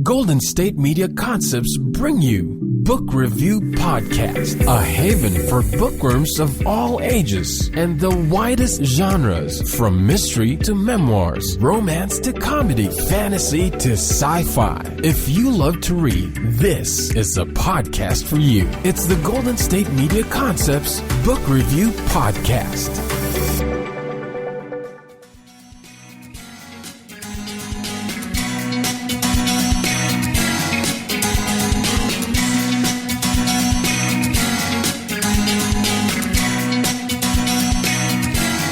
Golden State Media Concepts bring you Book Review Podcast, a haven for bookworms of all ages and the widest genres, from mystery to memoirs, romance to comedy, fantasy to sci-fi. If you love to read, this is a podcast for you. It's the Golden State Media Concepts Book Review Podcast.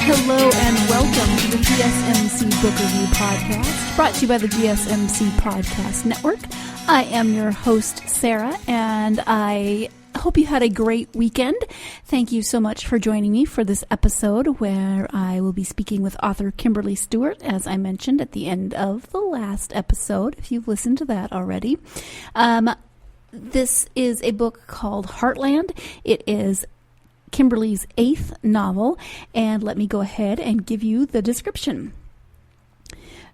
Hello and welcome to the GSMC Book Review Podcast, brought to you by the GSMC Podcast Network. I am your host, Sarah, and I hope you had a great weekend. Thank you so much for joining me for this episode where I will be speaking with author Kimberly Stuart, as I mentioned at the end of the last episode, if you've listened to that already. This is a book called Heartland. It is Kimberly's 8th novel, and let me go ahead and give you the description.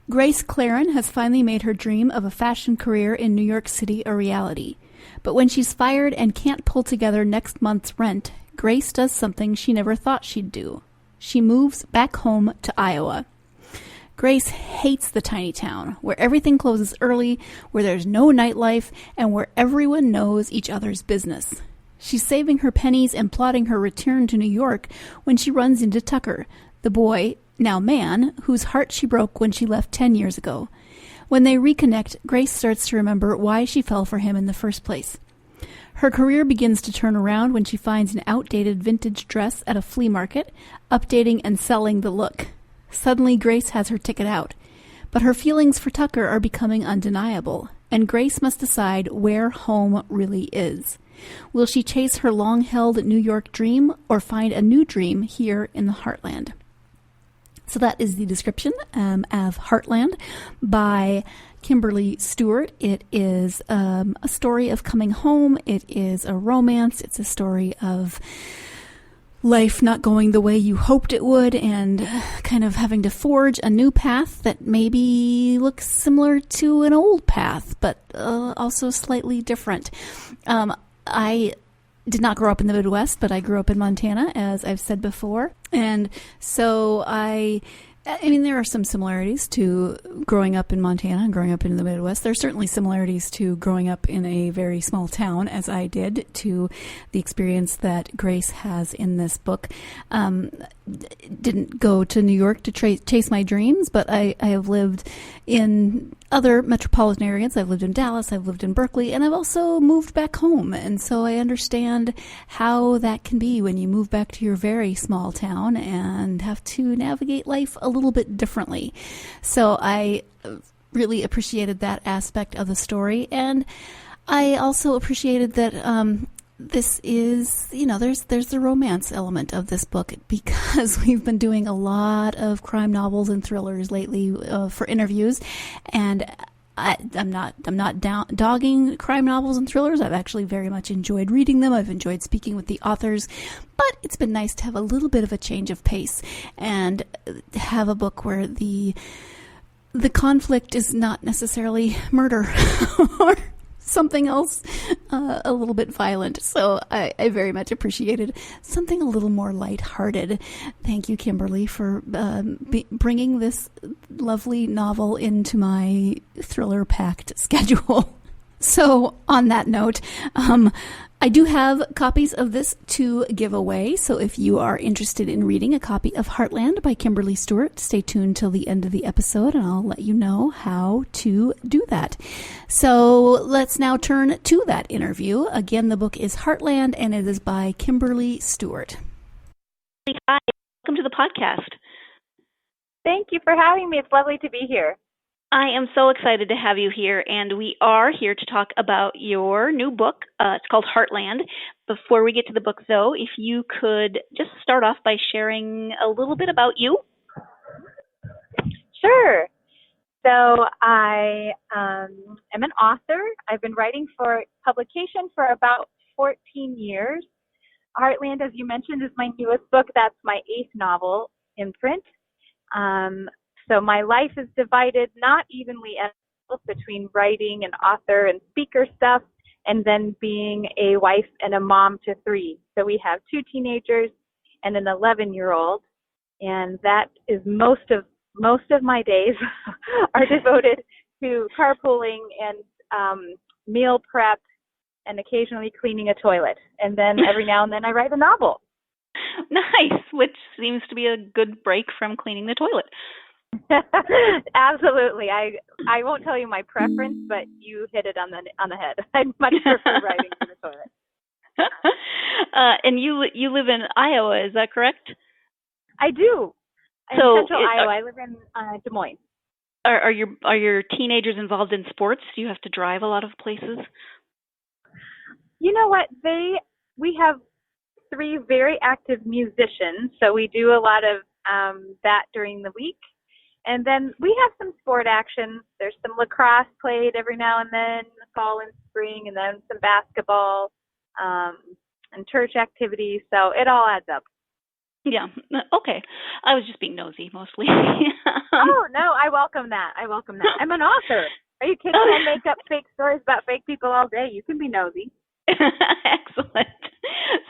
Grace Claren has finally made her dream of a fashion career in New York City a reality. But when she's fired and can't pull together next month's rent, Grace does something she never thought she'd do. She moves back home to Iowa. Grace hates the tiny town, where everything closes early, where there's no nightlife, and where everyone knows each other's business. She's saving her pennies and plotting her return to New York when she runs into Tucker, the boy, now man, whose heart she broke when she left 10 years ago. When they reconnect, Grace starts to remember why she fell for him in the first place. Her career begins to turn around when she finds an outdated vintage dress at a flea market, updating and selling the look. Suddenly, Grace has her ticket out. But her feelings for Tucker are becoming undeniable, and Grace must decide where home really is. Will she chase her long-held New York dream or find a new dream here in the Heartland? So that is the description of Heartland by Kimberly Stuart. It is a story of coming home. It is a romance. It's a story of life not going the way you hoped it would and kind of having to forge a new path that maybe looks similar to an old path, but also slightly different. I did not grow up in the Midwest, but I grew up in Montana, as I've said before. And so I mean, there are some similarities to growing up in Montana and growing up in the Midwest. There are certainly similarities to growing up in a very small town, as I did, to the experience that Grace has in this book. Didn't go to New York to chase my dreams, but I have lived in other metropolitan areas. I've lived in Dallas, I've lived in Berkeley, and I've also moved back home. And so I understand how that can be when you move back to your very small town and have to navigate life a little bit differently. So I really appreciated that aspect of the story. And I also appreciated that this is, there's the romance element of this book, because we've been doing a lot of crime novels and thrillers lately for interviews, and I'm not dogging crime novels and thrillers. I've actually very much enjoyed reading them. I've enjoyed speaking with the authors, but it's been nice to have a little bit of a change of pace and have a book where the conflict is not necessarily murder or something else a little bit violent. So I very much appreciated something a little more lighthearted. Thank you, Kimberly, for bringing this lovely novel into my thriller-packed schedule. So on that note, I do have copies of this to give away, so if you are interested in reading a copy of Heartland by Kimberly Stuart, stay tuned till the end of the episode, and I'll let you know how to do that. So let's now turn to that interview. Again, the book is Heartland, and it is by Kimberly Stuart. Hi, welcome to the podcast. Thank you for having me. It's lovely to be here. I am so excited to have you here, and we are here to talk about your new book. It's called Heartland. Before we get to the book, though, if you could just start off by sharing a little bit about you. Sure. So I am an author. I've been writing for publication for about 14 years. Heartland, as you mentioned, is my newest book. That's my 8th novel in print. So my life is divided not evenly at balance between writing and author and speaker stuff, and then being a wife and a mom to 3. So we have 2 teenagers and an 11-year-old, and that is most of my days are devoted to carpooling and meal prep and occasionally cleaning a toilet. And then every now and then I write a novel. Nice, which seems to be a good break from cleaning the toilet. Absolutely. I won't tell you my preference, but you hit it on the head. I much prefer writing to the toilet. And you live in Iowa, is that correct? I do. In central Iowa. I live in Des Moines. Are your teenagers involved in sports? Do you have to drive a lot of places? You know what? We have 3 very active musicians, so we do a lot of that during the week. And then we have some sport action. There's some lacrosse played every now and then, fall and spring, and then some basketball and church activities. So it all adds up. Yeah. Okay. I was just being nosy mostly. Oh, no, I welcome that. I'm an author. Are you kidding? I make up fake stories about fake people all day. You can be nosy. Excellent.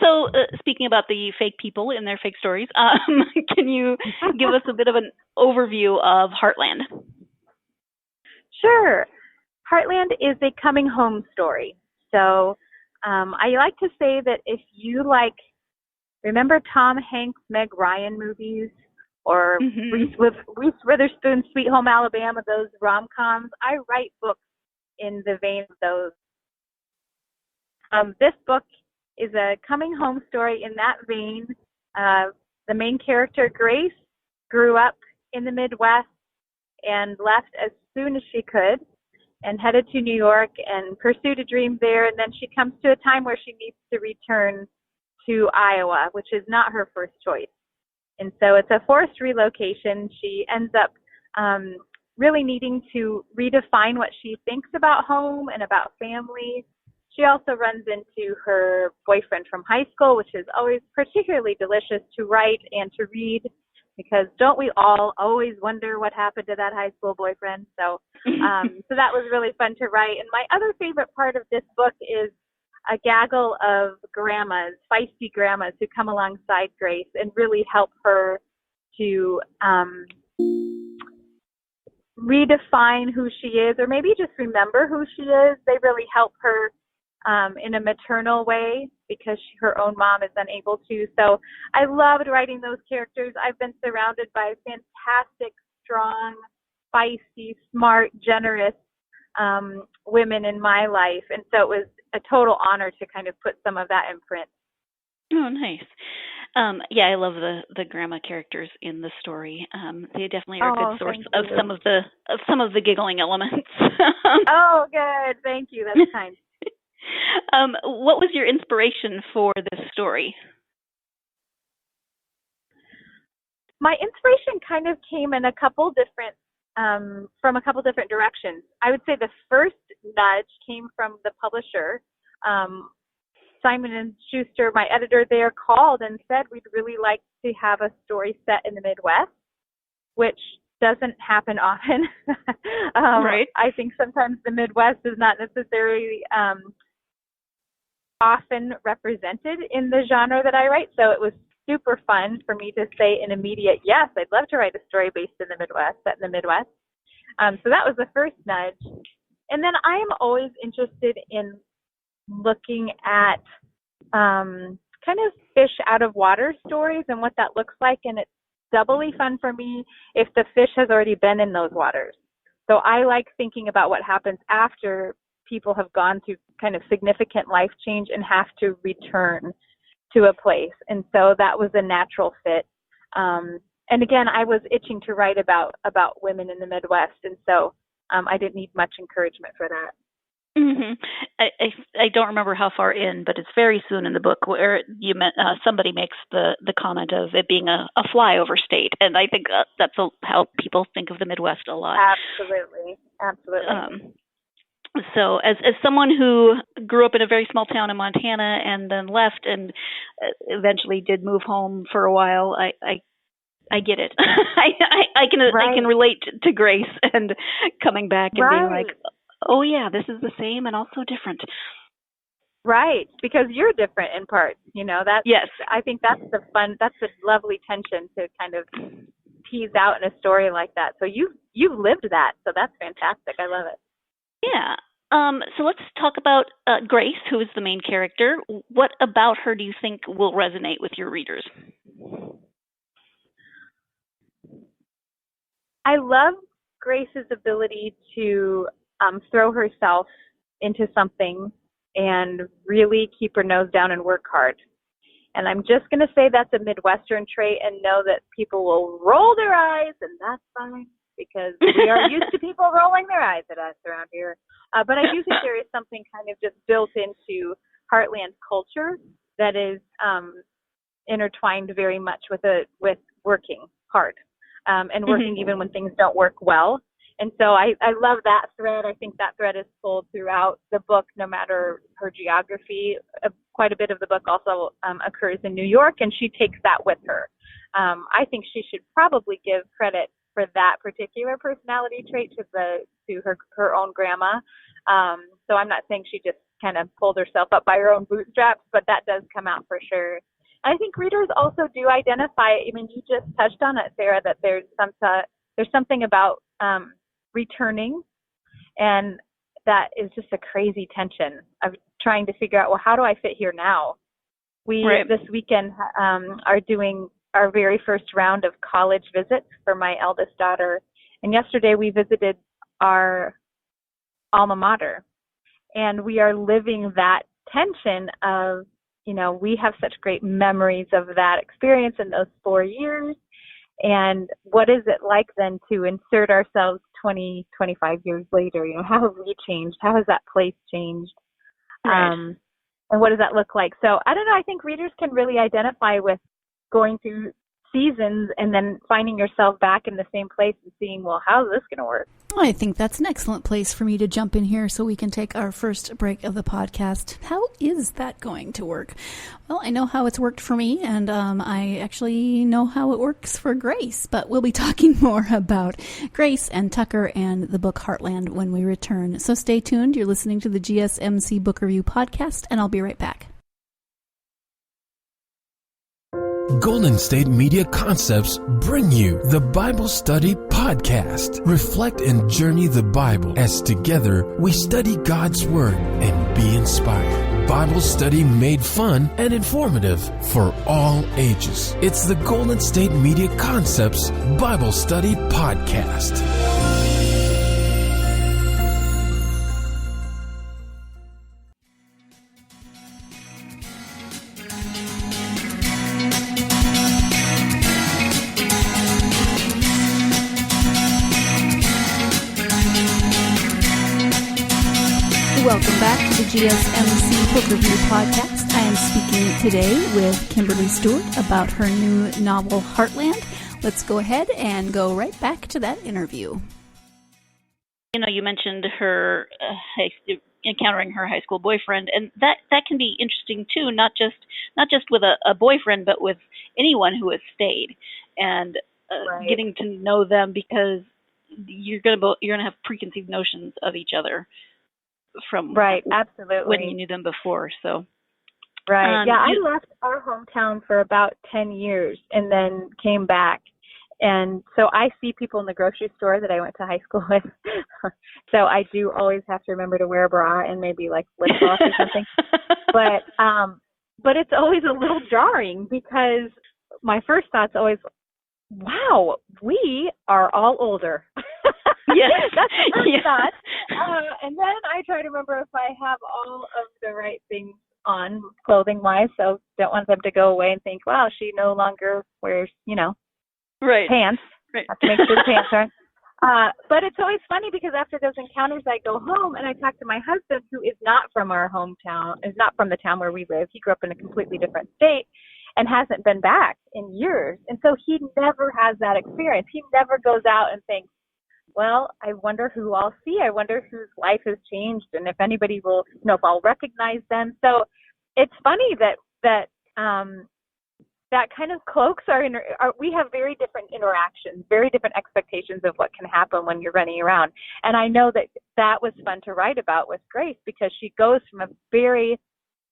So speaking about the fake people and their fake stories, can you give us a bit of an overview of Heartland? Sure. Heartland is a coming home story. So I like to say that if you remember Tom Hanks, Meg Ryan movies, or Reese Witherspoon's Sweet Home Alabama, those rom-coms, I write books in the vein of those. This book is a coming home story in that vein. The main character, Grace, grew up in the Midwest and left as soon as she could and headed to New York and pursued a dream there. And then she comes to a time where she needs to return to Iowa, which is not her first choice. And so it's a forced relocation. She ends up really needing to redefine what she thinks about home and about family. She also runs into her boyfriend from high school, which is always particularly delicious to write and to read, because don't we all always wonder what happened to that high school boyfriend? So so that was really fun to write. And my other favorite part of this book is a gaggle of grandmas, feisty grandmas, who come alongside Grace and really help her to redefine who she is, or maybe just remember who she is. They really help her in a maternal way, because her own mom is unable to. So I loved writing those characters. I've been surrounded by fantastic, strong, feisty, smart, generous women in my life. And so it was a total honor to kind of put some of that in print. Oh, nice. Yeah, I love the grandma characters in the story. They definitely are a good source of some of the giggling elements. Oh, good. Thank you. That's kind. What was your inspiration for this story? My inspiration kind of came in from a couple different directions. I would say the first nudge came from the publisher. Simon & Schuster, my editor there, called and said, we'd really like to have a story set in the Midwest, which doesn't happen often. Right. I think sometimes the Midwest is not necessarily often represented in the genre that I write. So it was super fun for me to say an immediate yes. I'd love to write a story based in the Midwest, set in the Midwest. So that was the first nudge. And then I am always interested in looking at kind of fish out of water stories and what that looks like. And it's doubly fun for me if the fish has already been in those waters. So I like thinking about what happens after people have gone through kind of significant life change and have to return to a place. And so that was a natural fit. And again, I was itching to write about women in the Midwest. And so I didn't need much encouragement for that. Mm-hmm. I don't remember how far in, but it's very soon in the book where somebody makes the comment of it being a flyover state. And I think that's how people think of the Midwest a lot. Absolutely. So as someone who grew up in a very small town in Montana and then left and eventually did move home for a while, I I get it. I can relate to Grace and coming back and being like, oh yeah, this is the same and also different. Right, because you're different in parts. That's, yes. I think that's a lovely tension to kind of tease out in a story like that. So you've lived that, so that's fantastic. I love it. Yeah. So let's talk about Grace, who is the main character. What about her do you think will resonate with your readers? I love Grace's ability to throw herself into something and really keep her nose down and work hard. And I'm just going to say that's a Midwestern trait and know that people will roll their eyes, and that's fine because we are used to people rolling their eyes at us around here. But I do think there is something kind of just built into Heartland culture that is intertwined very much with working hard and working even when things don't work well. And so I love that thread. I think that thread is pulled throughout the book, no matter her geography. Quite a bit of the book also occurs in New York, and she takes that with her. I think she should probably give credit for that particular personality trait to her own grandma. So I'm not saying she just kind of pulled herself up by her own bootstraps, but that does come out for sure. I think readers also do identify. I mean, you just touched on it, Sarah, that there's something about returning, and that is just a crazy tension of trying to figure out, well, how do I fit here now? We this weekend are doing our very first round of college visits for my eldest daughter, and yesterday we visited our alma mater, and we are living that tension of, we have such great memories of that experience in those 4 years. And what is it like then to insert ourselves 20, 25 years later? How have we changed? How has that place changed? Right. And what does that look like? So I don't know. I think readers can really identify with going through seasons and then finding yourself back in the same place and seeing, well, how's this going to work? I think that's an excellent place for me to jump in here so we can take our first break of the podcast. How is that going to work? Well, I know how it's worked for me, and I actually know how it works for Grace, but we'll be talking more about Grace and Tucker and the book Heartland when we return. So stay tuned. You're listening to the GSMC Book Review Podcast, and I'll be right back. Golden State Media Concepts bring you the Bible Study Podcast. Reflect and journey the Bible as together we study God's Word and be inspired. Bible study made fun and informative for all ages. It's the Golden State Media Concepts Bible Study Podcast. Welcome back to the GSMC Book Review Podcast. I am speaking today with Kimberly Stuart about her new novel, Heartland. Let's go ahead and go right back to that interview. You mentioned her encountering her high school boyfriend, and that can be interesting too, not just with a boyfriend, but with anyone who has stayed, and getting to know them, because you're gonna have preconceived notions of each other from absolutely when you knew them before. So I left our hometown for about 10 years and then came back, and so I see people in the grocery store that I went to high school with. So I do always have to remember to wear a bra and maybe like lip gloss or something. But it's always a little jarring because my first thought's always, wow, we are all older. Yes. That's the first thought. And then I try to remember if I have all of the right things on clothing-wise, so don't want them to go away and think, wow, she no longer wears, pants. Right. Have to make sure the pants are. But it's always funny because after those encounters, I go home and I talk to my husband, who is not from our hometown, is not from the town where we live. He grew up in a completely different state and hasn't been back in years. And so he never has that experience. He never goes out and thinks, well, I wonder who I'll see. I wonder whose life has changed, and if anybody will, if I'll recognize them. So it's funny that that kind of cloaks we have very different interactions, very different expectations of what can happen when you're running around. And I know that was fun to write about with Grace, because she goes from a very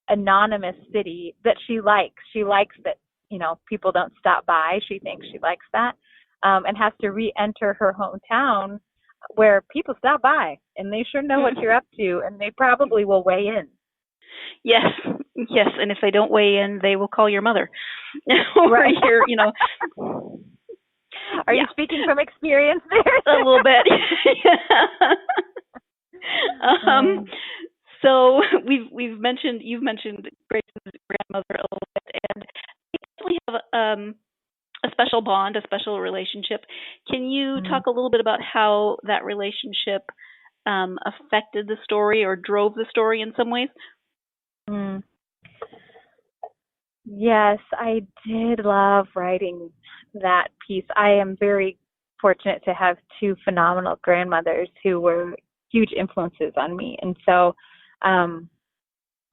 anonymous city that she likes. She likes that, people don't stop by. She thinks she likes that, and has to re-enter her hometown where people stop by and they sure know what you're up to, and they probably will weigh in. Yes, and if they don't weigh in, they will call your mother. Or right. Are you speaking from experience there? A little bit. So you've mentioned Grace's grandmother a little bit, and we definitely have a special bond, a special relationship. Can you talk a little bit about how that relationship affected the story or drove the story in some ways? Yes, I did love writing that piece. I am very fortunate to have two phenomenal grandmothers who were huge influences on me. And so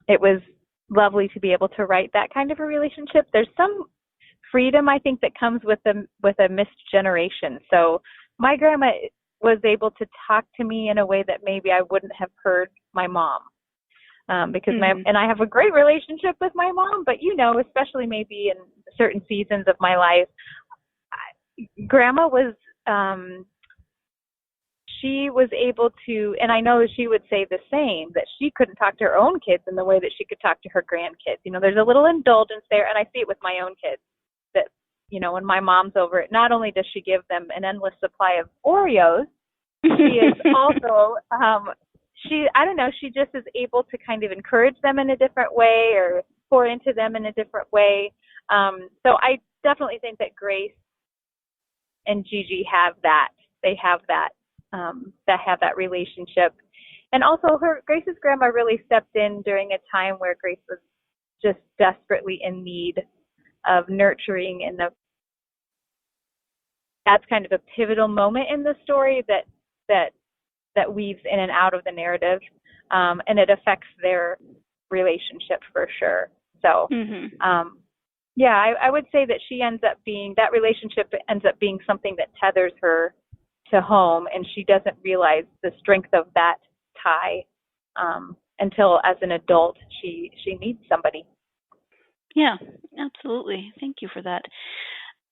it was lovely to be able to write that kind of a relationship. There's some freedom, I think, that comes with a missed generation. So my grandma was able to talk to me in a way that maybe I wouldn't have heard my mom. Because and I have a great relationship with my mom, but especially maybe in certain seasons of my life, Grandma was, she was able to, and I know she would say the same, that she couldn't talk to her own kids in the way that she could talk to her grandkids. There's a little indulgence there, and I see it with my own kids, that, when my mom's over, not only does she give them an endless supply of Oreos, she is also, she just is able to kind of encourage them in a different way or pour into them in a different way. So I definitely think that Grace and Gigi have that. They have that, have that relationship. And also Grace's grandma really stepped in during a time where Grace was just desperately in need of nurturing, and that's kind of a pivotal moment in the story that weaves in and out of the narrative, and it affects their relationship for sure. So, I would say that that relationship ends up being something that tethers her to home, and she doesn't realize the strength of that tie until, as an adult, she needs somebody. Yeah, absolutely. Thank you for that.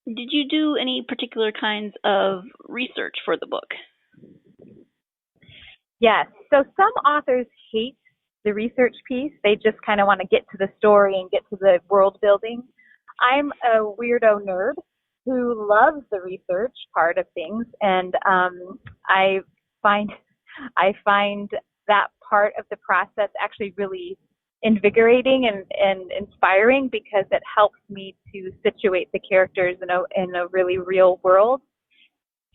Did you do any particular kinds of research for the book? Yes. So some authors hate the research piece. They just kind of want to get to the story and get to the world building. I'm a weirdo nerd who loves the research part of things, and I find that part of the process actually really invigorating and inspiring, because it helps me to situate the characters in a really real world.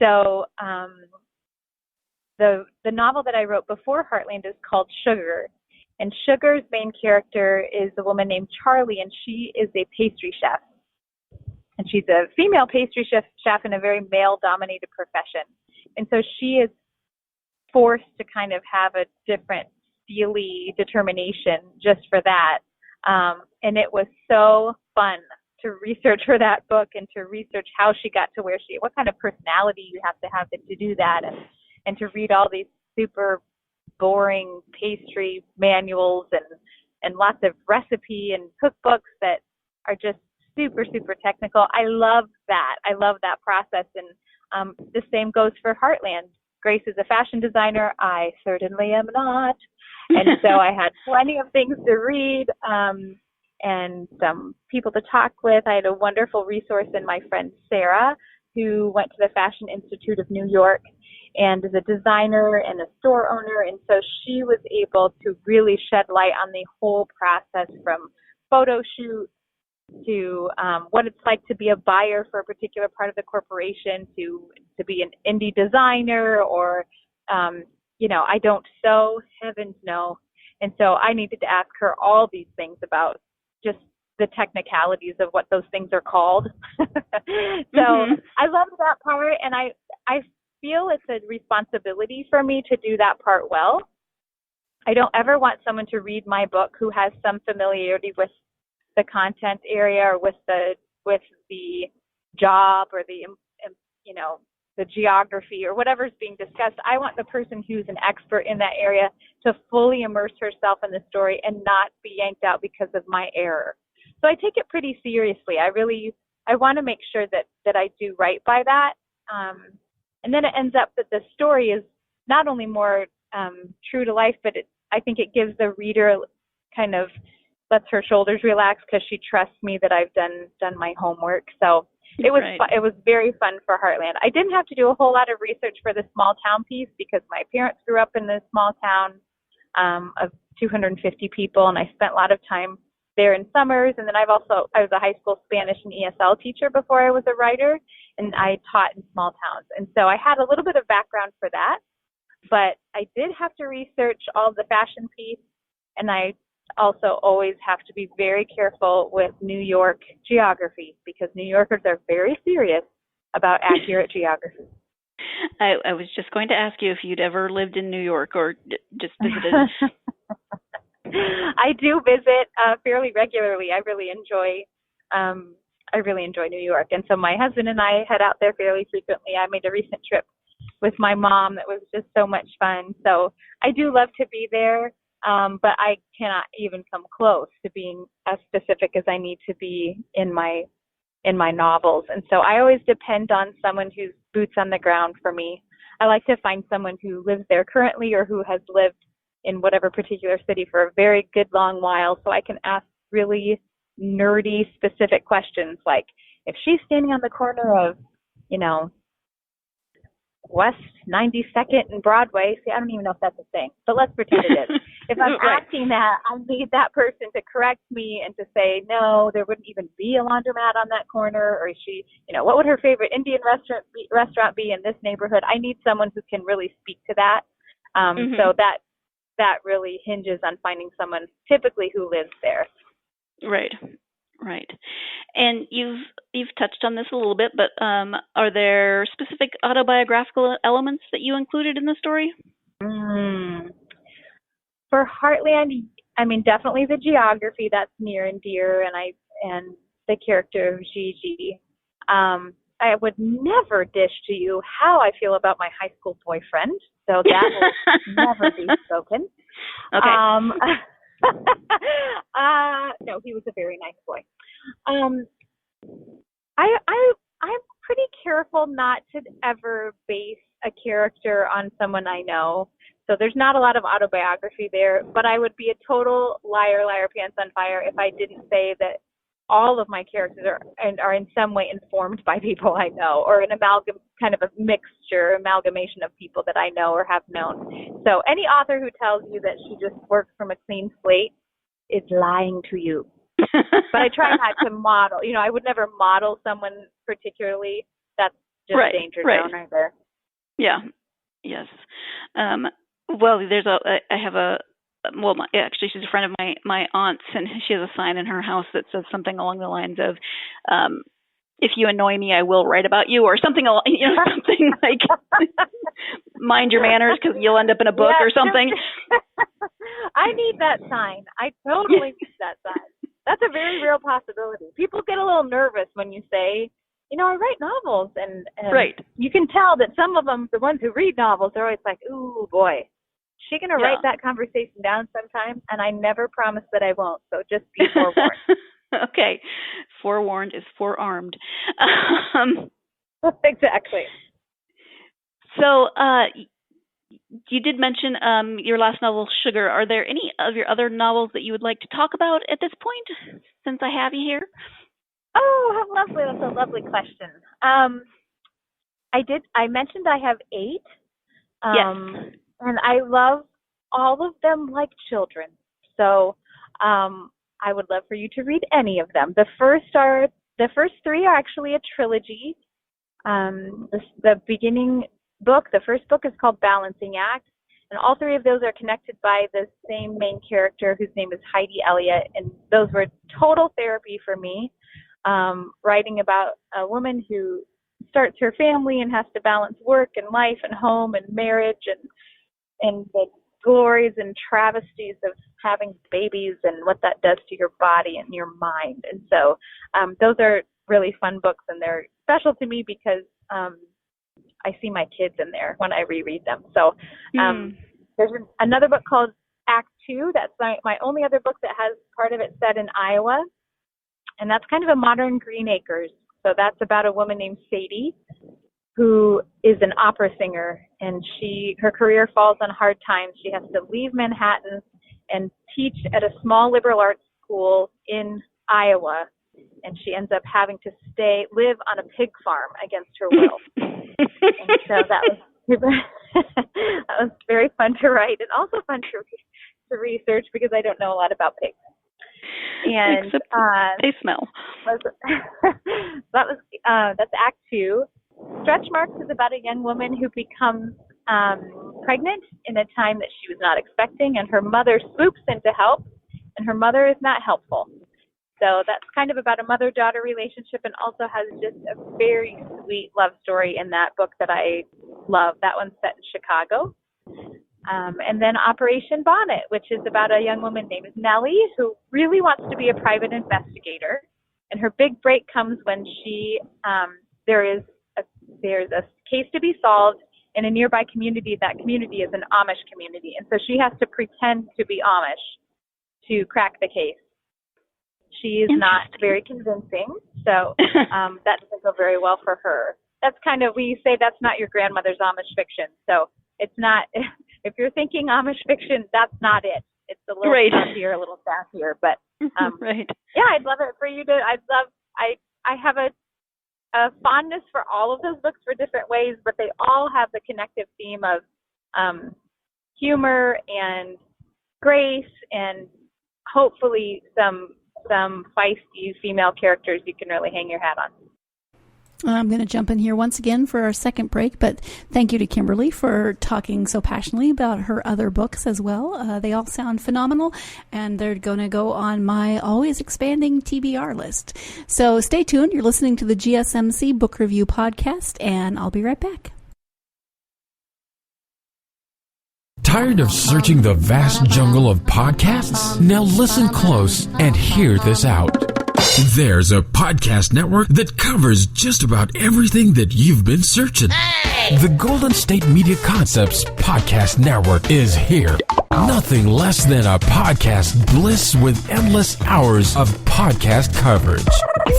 So the novel that I wrote before Heartland is called Sugar, and Sugar's main character is a woman named Charlie, and she is a pastry chef, and she's a female pastry chef in a very male-dominated profession, and so she is forced to kind of have a different steely determination just for that, and it was so fun to research for that book and to research how she got to what kind of personality you have to do that, and to read all these super boring pastry manuals and lots of recipe and cookbooks that are just super, super technical. I love that. I love that process. And the same goes for Heartland. Grace is a fashion designer. I certainly am not. And so I had plenty of things to read and some people to talk with. I had a wonderful resource in my friend Sarah, who went to the Fashion Institute of New York and is a designer and a store owner. And so she was able to really shed light on the whole process, from photo shoot to what it's like to be a buyer for a particular part of the corporation, to be an indie designer, or, I don't sew, heavens no. And so I needed to ask her all these things about just the technicalities of what those things are called. So I love that part, and I feel it's a responsibility for me to do that part well. I don't ever want someone to read my book who has some familiarity with the content area or with the with the job or the, the geography or whatever's being discussed. I want the person who's an expert in that area to fully immerse herself in the story and not be yanked out because of my error. So I take it pretty seriously. I want to make sure that I do right by that. And then it ends up that the story is not only more true to life, but I think it gives the reader kind of lets her shoulders relax because she trusts me that I've done my homework. So it was it was very fun for Heartland. I didn't have to do a whole lot of research for the small town piece because my parents grew up in this small town of 250 people, and I spent a lot of time there in summers. And then I was a high school Spanish and ESL teacher before I was a writer, and I taught in small towns. And so I had a little bit of background for that, but I did have to research all the fashion piece, and I also always have to be very careful with New York geography because New Yorkers are very serious about accurate geography. I was just going to ask you if you'd ever lived in New York or just visited. I do visit fairly regularly. I really enjoy New York, and so my husband and I head out there fairly frequently. I made a recent trip with my mom that was just so much fun. So I do love to be there. But I cannot even come close to being as specific as I need to be in my novels. And so I always depend on someone who's boots on the ground for me. I like to find someone who lives there currently or who has lived in whatever particular city for a very good long while, so I can ask really nerdy specific questions like, if she's standing on the corner of, West 92nd and Broadway. See, I don't even know if that's a thing, but let's pretend it is. If I'm asking that, I need that person to correct me and to say, no, there wouldn't even be a laundromat on that corner, or she, what would her favorite Indian restaurant be in this neighborhood? I need someone who can really speak to that. So that really hinges on finding someone typically who lives there. Right. And you've touched on this a little bit, but are there specific autobiographical elements that you included in the story? For Heartland, I mean, definitely the geography, that's near and dear, and the character of Gigi. I would never dish to you how I feel about my high school boyfriend, so that will never be spoken. Okay. No, he was a very nice boy. I'm pretty careful not to ever base a character on someone I know. So there's not a lot of autobiography there, but I would be a total liar, pants on fire if I didn't say that all of my characters are in some way informed by people I know, or an amalgamation of people that I know or have known. So any author who tells you that she just works from a clean slate is lying to you. But I try not to model. I would never model someone particularly. That's just danger zone right there. Yeah. Yes. Well, actually, she's a friend of my aunt's, and she has a sign in her house that says something along the lines of, "If you annoy me, I will write about you," or something. Something like, "Mind your manners, because you'll end up in a book," or something. I need that sign. I totally need that sign. That's a very real possibility. People get a little nervous when you say, I write novels, and you can tell that some of them, the ones who read novels, are always like, ooh, boy, is she going to write that conversation down sometime? And I never promise that I won't, so just be forewarned. Okay. Forewarned is forearmed. Exactly. So you did mention your last novel, Sugar. Are there any of your other novels that you would like to talk about at this point, since I have you here? Oh, how lovely. That's a lovely question. I mentioned I have 8. Yes. And I love all of them like children. So I would love for you to read any of them. The first 3 are actually a trilogy. The beginning book, the first book, is called Balancing Act. And all 3 of those are connected by the same main character, whose name is Heidi Elliott. And those were total therapy for me. Writing about a woman who starts her family and has to balance work and life and home and marriage and the glories and travesties of having babies and what that does to your body and your mind. And so those are really fun books, and they're special to me because I see my kids in there when I reread them. So there's another book called Act Two. That's my only other book that has part of it set in Iowa. And that's kind of a modern Green Acres. So that's about a woman named Sadie, who is an opera singer, and her career falls on hard times. She has to leave Manhattan and teach at a small liberal arts school in Iowa, and she ends up having to live on a pig farm against her will. And so that was very fun to write, and also fun to research because I don't know a lot about pigs. And except they smell. That's Act Two. Stretch Marks is about a young woman who becomes pregnant in a time that she was not expecting, and her mother swoops in to help, and her mother is not helpful. So that's kind of about a mother-daughter relationship, and also has just a very sweet love story in that book that I love. That one's set in Chicago. And then Operation Bonnet, which is about a young woman named Nellie who really wants to be a private investigator. And her big break comes when there's a case to be solved in a nearby community. That community is an Amish community. And so she has to pretend to be Amish to crack the case. She is not very convincing, so that doesn't go very well for her. That's kind of, we say that's not your grandmother's Amish fiction. So it's not, if you're thinking Amish fiction, that's not it. It's a little stuffier, a little sassier, but yeah, I'd love it for you to, I have a fondness for all of those books for different ways, but they all have the connective theme of humor and grace and hopefully some feisty female characters you can really hang your hat on. I'm going to jump in here once again for our second break, but thank you to Kimberly for talking so passionately about her other books as well. They all sound phenomenal, and they're going to go on my always expanding TBR list. So stay tuned. You're listening to the GSMC Book Review Podcast, and I'll be right back. Tired of searching the vast jungle of podcasts? Now listen close and hear this out. There's a podcast network that covers just about everything that you've been searching. Hey! The Golden State Media Concepts Podcast Network is here. Nothing less than a podcast bliss with endless hours of podcast coverage.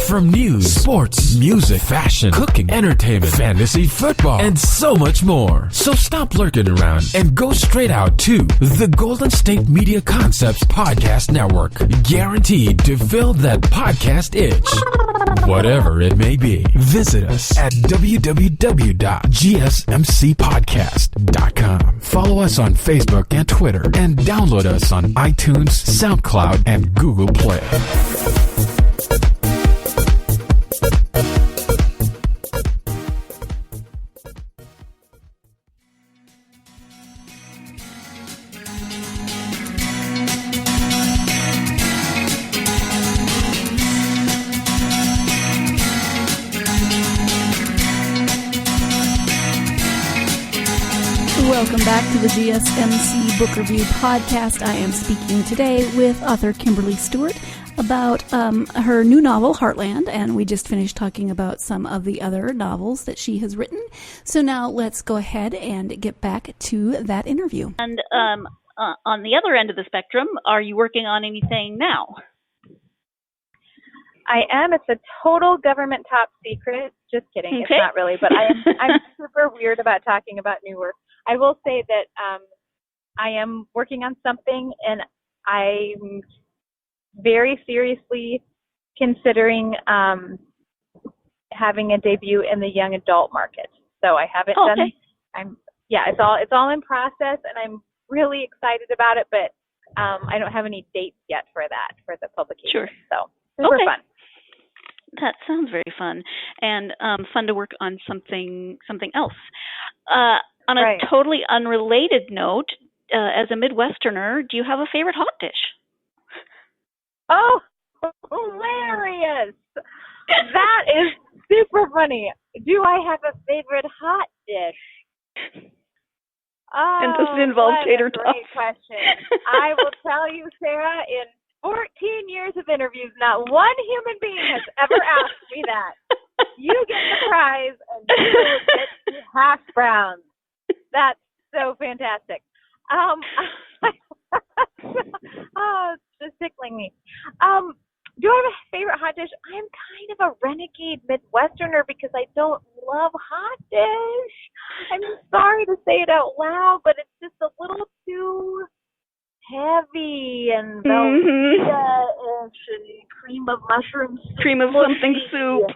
From news, sports, music, fashion, cooking, entertainment, fantasy, football, and so much more. So stop lurking around and go straight out to the Golden State Media Concepts Podcast Network. Guaranteed to fill that podcast itch. Whatever it may be, visit us at www.gsmcpodcast.com. Follow us on Facebook and Twitter, and download us on iTunes, SoundCloud, and Google Play. Welcome back to the GSMC Book Review Podcast. I am speaking today with author Kimberly Stuart about her new novel, Heartland, and we just finished talking about some of the other novels that she has written. So now let's go ahead and get back to that interview. And on the other end of the spectrum, are you working on anything now? I am. It's a total government top secret. Just kidding. Okay. It's not really, but I'm super weird about talking about new work. I will say that I am working on something, and I'm very seriously considering having a debut in the young adult market. So I haven't done. It's all in process, and I'm really excited about it. But I don't have any dates yet for the publication. Sure. So super fun. That sounds very fun, and fun to work on something else. On a totally unrelated note, as a Midwesterner, do you have a favorite hot dish? Oh, hilarious! That is super funny. Do I have a favorite hot dish? And does it involve tater tots? Great question. I will tell you, Sarah, in 14 years of interviews, not one human being has ever asked me that. You get the prize and you get the hash browns. That's so fantastic. Oh, it's just tickling me. Do I have a favorite hot dish? I'm kind of a renegade Midwesterner because I don't love hot dish. I'm sorry to say it out loud, but it's just a little too heavy and Velveeta-ish and cream of mushroom soup. Cream of something soup.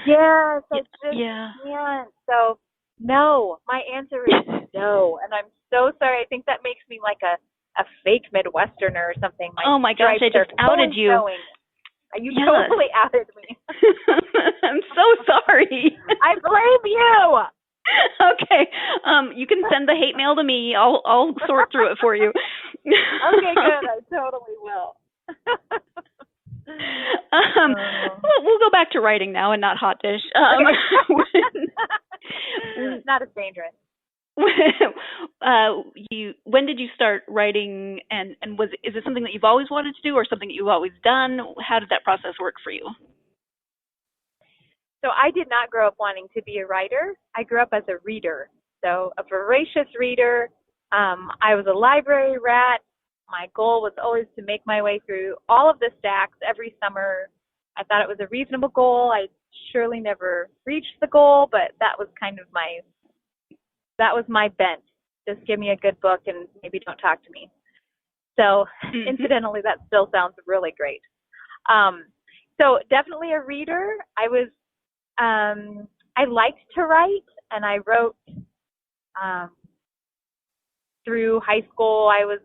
Yes, I just can't. So, no, my answer is no. And I'm so sorry. I think that makes me like a fake Midwesterner or something. Oh my gosh, I just outed you. You totally outed me. I'm so sorry. I blame you. Okay. You can send the hate mail to me. I'll sort through it for you. Okay, good. I totally will. We'll go back to writing now and not hot dish. Not as dangerous. When did you start writing, and is it something that you've always wanted to do or something that you've always done? How did that process work for you? So I did not grow up wanting to be a writer. I grew up as a reader, so a voracious reader. I was a library rat. My goal was always to make my way through all of the stacks every summer. I thought it was a reasonable goal. I surely never reached the goal, but that was kind of my bent. Just give me a good book and maybe don't talk to me. So incidentally, that still sounds really great. So definitely a reader. I liked to write, and I wrote through high school. I was,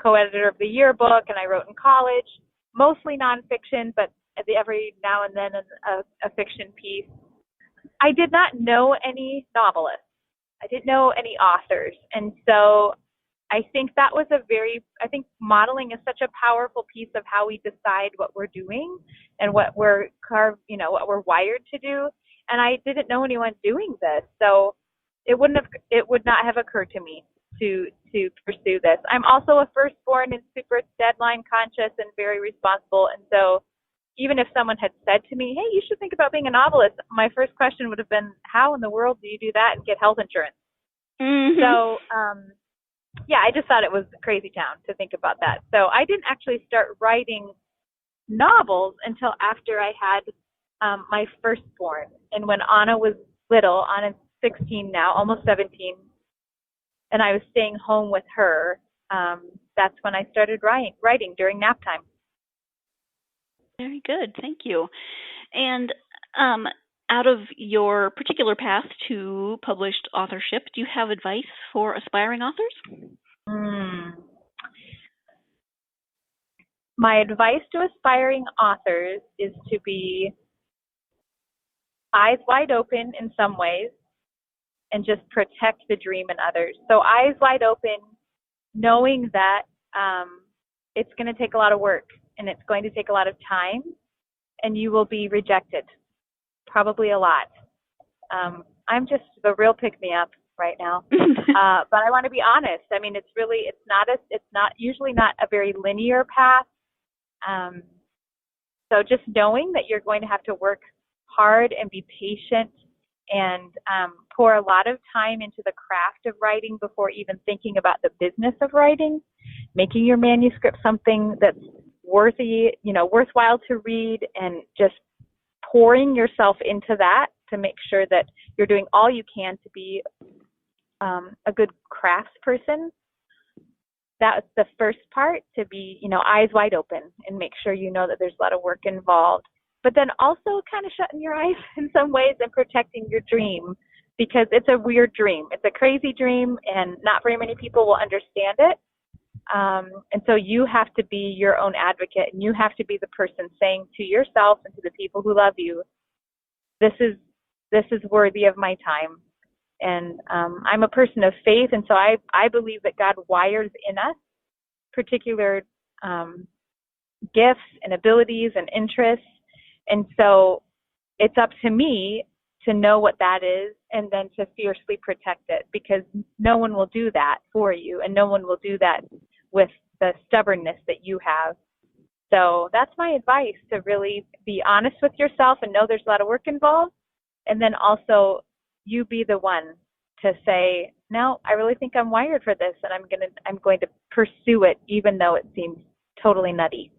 co-editor of the yearbook, and I wrote in college, mostly nonfiction, but every now and then a fiction piece. I did not know any novelists. I didn't know any authors. And so I think that was I think modeling is such a powerful piece of how we decide what we're doing and what we're wired to do. And I didn't know anyone doing this. So it would not have occurred to me to pursue this. I'm also a firstborn and super deadline conscious and very responsible. And so even if someone had said to me, hey, you should think about being a novelist, my first question would have been, how in the world do you do that and get health insurance? Mm-hmm. So, I just thought it was crazy town to think about that. So I didn't actually start writing novels until after I had my firstborn. And when Anna was little, Anna's 16 now, almost 17, and I was staying home with her, that's when I started writing during nap time. Very good. Thank you. And out of your particular path to published authorship, do you have advice for aspiring authors? My advice to aspiring authors is to be eyes wide open in some ways and just protect the dream in others. So eyes wide open, knowing that it's going to take a lot of work and it's going to take a lot of time and you will be rejected, probably a lot. I'm just the real pick-me-up right now, but I want to be honest. I mean, it's not usually not a very linear path. So just knowing that you're going to have to work hard and be patient and pour a lot of time into the craft of writing before even thinking about the business of writing, making your manuscript something that's worthwhile to read, and just pouring yourself into that to make sure that you're doing all you can to be a good craftsperson. That's the first part, to be, eyes wide open and make sure you know that there's a lot of work involved. But then also kind of shutting your eyes in some ways and protecting your dream, because it's a weird dream. It's a crazy dream, and not very many people will understand it. And so you have to be your own advocate, and you have to be the person saying to yourself and to the people who love you, this is worthy of my time. And I'm a person of faith, and so I believe that God wires in us particular gifts and abilities and interests. And so it's up to me to know what that is and then to fiercely protect it, because no one will do that for you, and no one will do that with the stubbornness that you have. So that's my advice, to really be honest with yourself and know there's a lot of work involved, and then also you be the one to say, no, I really think I'm wired for this, and I'm going to pursue it even though it seems totally nutty.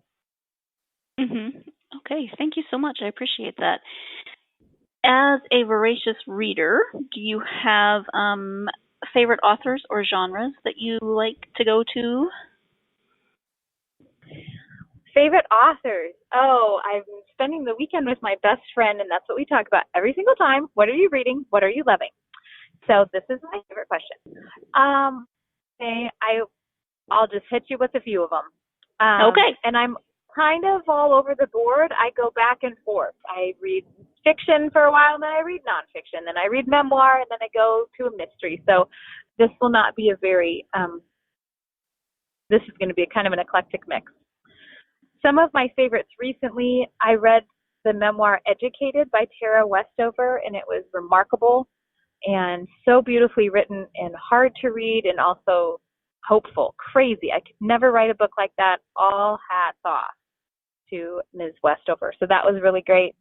Okay, thank you so much. I appreciate that. As a voracious reader, do you have favorite authors or genres that you like to go to? Favorite authors? Oh, I'm spending the weekend with my best friend, and that's what we talk about every single time. What are you reading? What are you loving? So this is my favorite question. I'll just hit you with a few of them. Okay. And I'm kind of all over the board. I go back and forth. I read fiction for a while, then I read nonfiction, then I read memoir, and then I go to a mystery. So this will not be a very, this is going to be a kind of an eclectic mix. Some of my favorites recently, I read the memoir Educated by Tara Westover, and it was remarkable and so beautifully written and hard to read, and also hopeful. Crazy. I could never write a book like that. All hats off to Ms. Westover. So that was really great.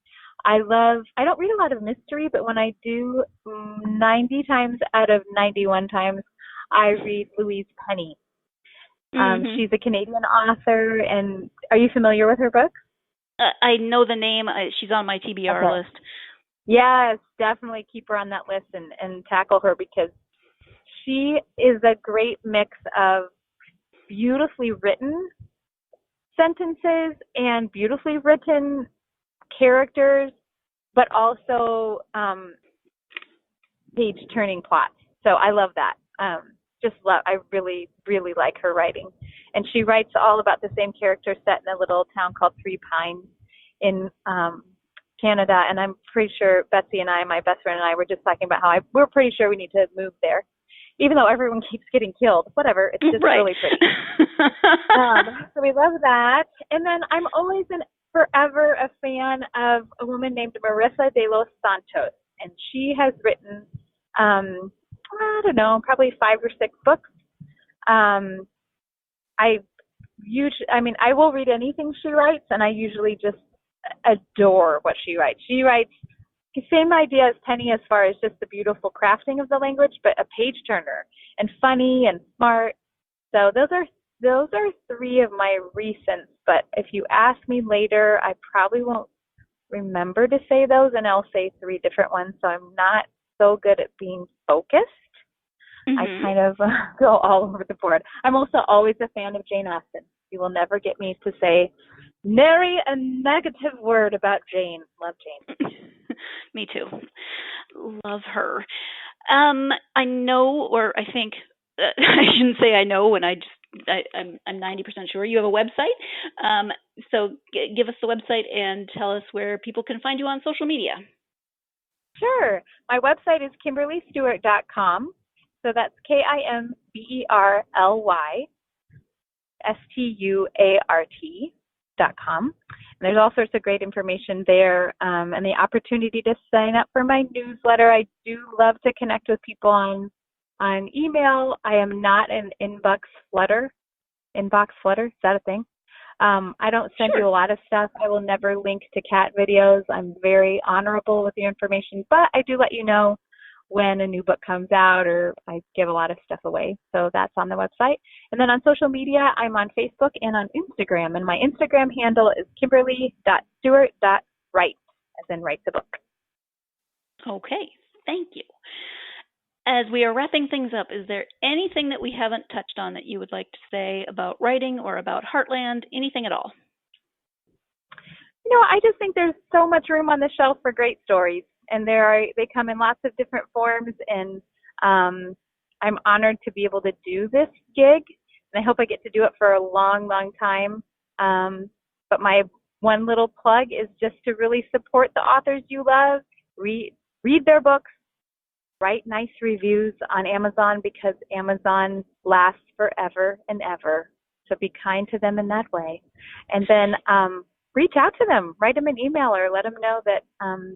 I don't read a lot of mystery, but when I do, 90 times out of 91 times, I read Louise Penny. She's a Canadian author, and are you familiar with her books? I know the name. She's on my TBR list. Yes, definitely keep her on that list and tackle her, because she is a great mix of beautifully written sentences and beautifully written characters, but also page-turning plots. So I love that. I really, really like her writing. And she writes all about the same character set in a little town called Three Pines in Canada. And I'm pretty sure Betsy and I, my best friend and I, were just talking about how we're pretty sure we need to move there. Even though everyone keeps getting killed, whatever, it's just really pretty. So we love that. And then I'm always forever a fan of a woman named Marissa de los Santos. And she has written, I don't know, probably 5 or 6 books. I will read anything she writes, and I usually just adore what she writes. She writes the same idea as Penny as far as just the beautiful crafting of the language, but a page turner, and funny and smart. So those are 3 of my recents. But if you ask me later, I probably won't remember to say those, and I'll say 3 different ones. So I'm not so good at being focused. I kind of go all over the board. I'm also always a fan of Jane Austen. You will never get me to say nary a negative word about Jane. Love Jane. Me too. Love her. I know, or I think, I shouldn't say I know when I'm 90% sure you have a website. So give us the website and tell us where people can find you on social media. Sure. My website is KimberlyStuart.com. So that's KimberlyStuart.com. And there's all sorts of great information there, and the opportunity to sign up for my newsletter. I do love to connect with people on email. I am not an inbox flutter. Is that a thing? I don't send you a lot of stuff. I will never link to cat videos. I'm very honorable with your information, but I do let you know when a new book comes out, or I give a lot of stuff away. So that's on the website. And then on social media, I'm on Facebook and on Instagram. And my Instagram handle is kimberly.stuart.write, as in write the book. Okay, thank you. As we are wrapping things up, is there anything that we haven't touched on that you would like to say about writing or about Heartland, anything at all? I just think there's so much room on the shelf for great stories. And they come in lots of different forms, and I'm honored to be able to do this gig, and I hope I get to do it for a long, long time. But my one little plug is just to really support the authors you love, read their books, write nice reviews on Amazon, because Amazon lasts forever and ever. So be kind to them in that way. And then reach out to them, write them an email, or let them know that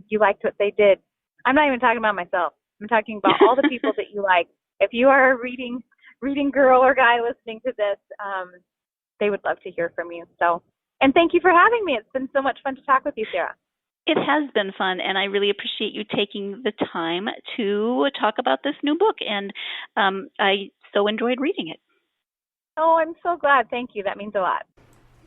you liked what they did. I'm not even talking about myself. I'm talking about all the people that you like. If you are a reading girl or guy listening to this, they would love to hear from you. So, and thank you for having me. It's been so much fun to talk with you, Sarah. It has been fun, and I really appreciate you taking the time to talk about this new book, and I so enjoyed reading it. Oh, I'm so glad. Thank you. That means a lot.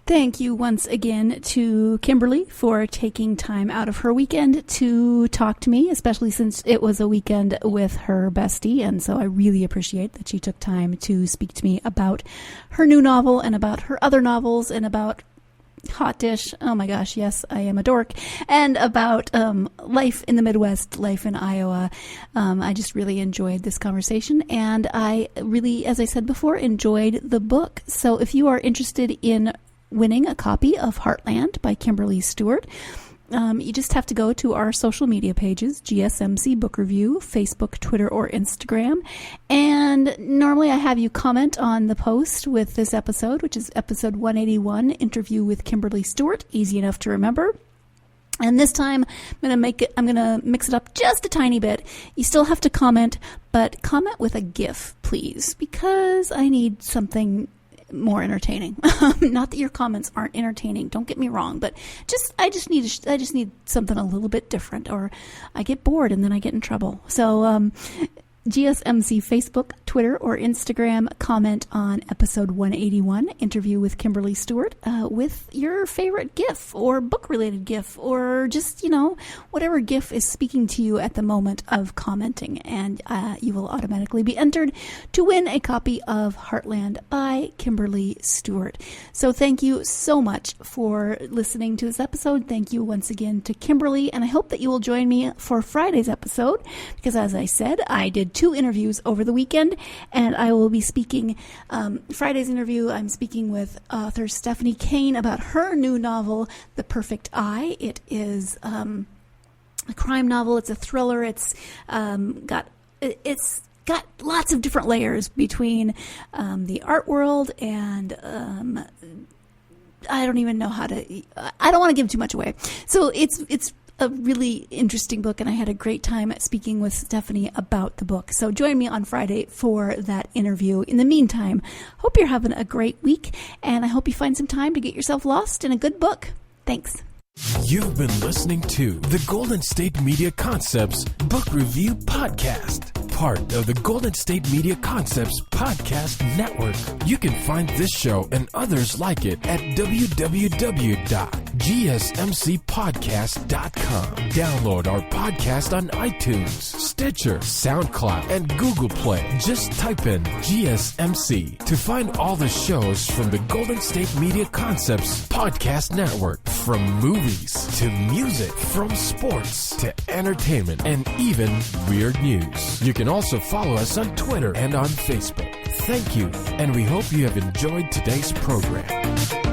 Thank you once again to Kimberly for taking time out of her weekend to talk to me, especially since it was a weekend with her bestie. And so I really appreciate that she took time to speak to me about her new novel and about her other novels and about Hot Dish. Oh my gosh, yes, I am a dork. And about life in the Midwest, life in Iowa. I just really enjoyed this conversation, and I really, as I said before, enjoyed the book. So if you are interested in winning a copy of Heartland by Kimberly Stuart, you just have to go to our social media pages, GSMC Book Review, Facebook, Twitter, or Instagram. And normally I have you comment on the post with this episode, which is episode 181, Interview with Kimberly Stuart. Easy enough to remember. And this time I'm going to mix it up just a tiny bit. You still have to comment, but comment with a GIF, please, because I need something more entertaining. Not that your comments aren't entertaining, don't get me wrong, but I just need something a little bit different, or I get bored and then I get in trouble. So GSMC Facebook, Twitter, or Instagram, comment on episode 181, Interview with Kimberly Stuart, with your favorite GIF or book-related GIF, or just, whatever GIF is speaking to you at the moment of commenting, and you will automatically be entered to win a copy of Heartland by Kimberly Stuart. So thank you so much for listening to this episode. Thank you once again to Kimberly, and I hope that you will join me for Friday's episode, because as I said, I did 2 interviews over the weekend, and I will be speaking, Friday's interview, I'm speaking with author Stephanie Kane about her new novel, The Perfect Eye. It is a crime novel. It's a thriller. It's got lots of different layers between the art world and I don't even know how to, I don't want to give too much away. So it's a really interesting book, and I had a great time speaking with Stephanie about the book. So join me on Friday for that interview. In the meantime, hope you're having a great week, and I hope you find some time to get yourself lost in a good book. Thanks. You've been listening to the Golden State Media Concepts Book Review Podcast, part of the Golden State Media Concepts Podcast Network. You can find this show and others like it at www.gsmcpodcast.com. Download our podcast on iTunes, Stitcher, SoundCloud, and Google Play. Just type in GSMC to find all the shows from the Golden State Media Concepts Podcast Network, from movies to music, from sports to entertainment, and even weird news. You can also follow us on Twitter and on Facebook. Thank you, and we hope you have enjoyed today's program.